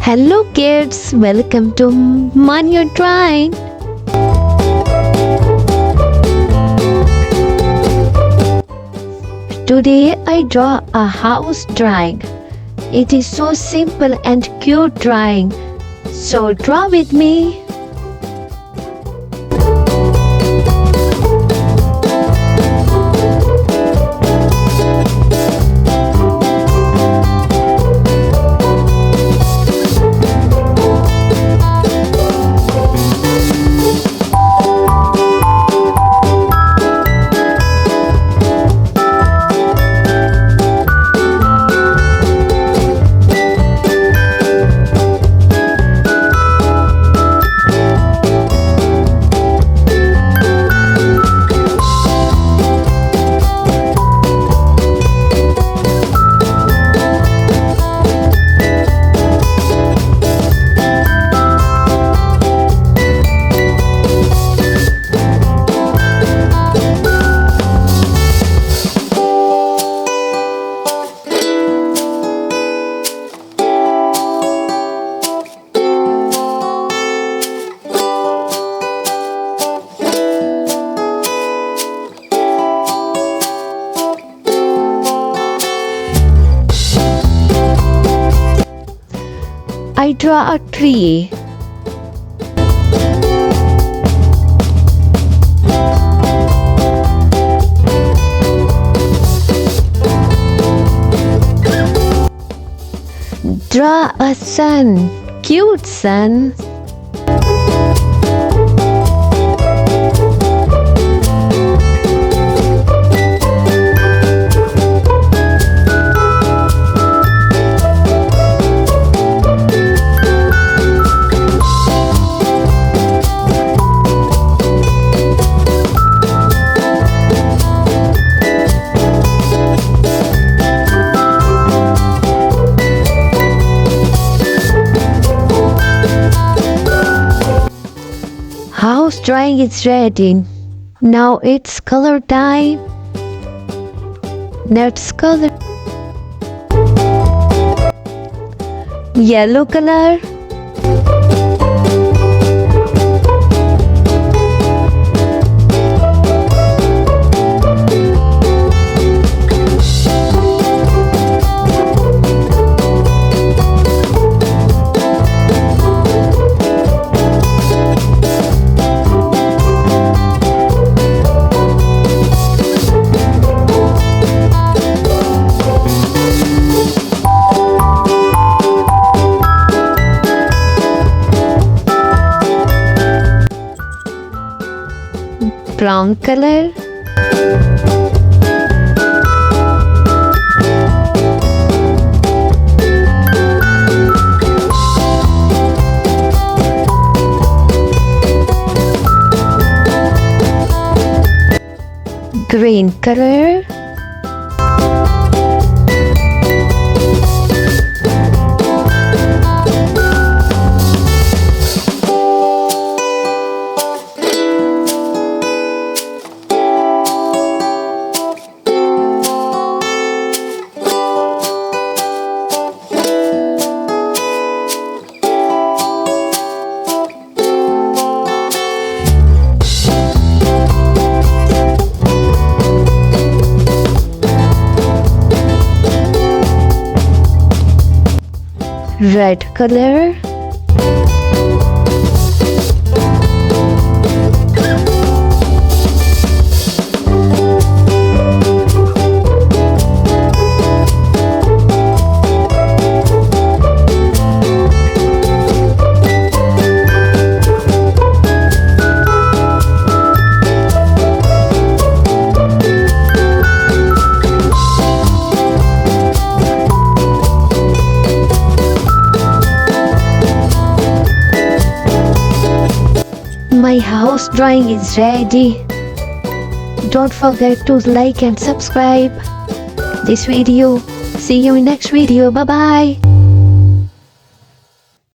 Hello kids, welcome to Maniyo Drawing. Today I draw a house drawing. It is so simple and cute drawing. So draw with me. I draw a tree. Draw a sun, cute sun. House drawing is ready. Now it's color time. Let's color. Yellow color. Brown color. Green color. Red color. My house drawing is ready. Don't forget to like and subscribe this video. See you in next video. Bye bye.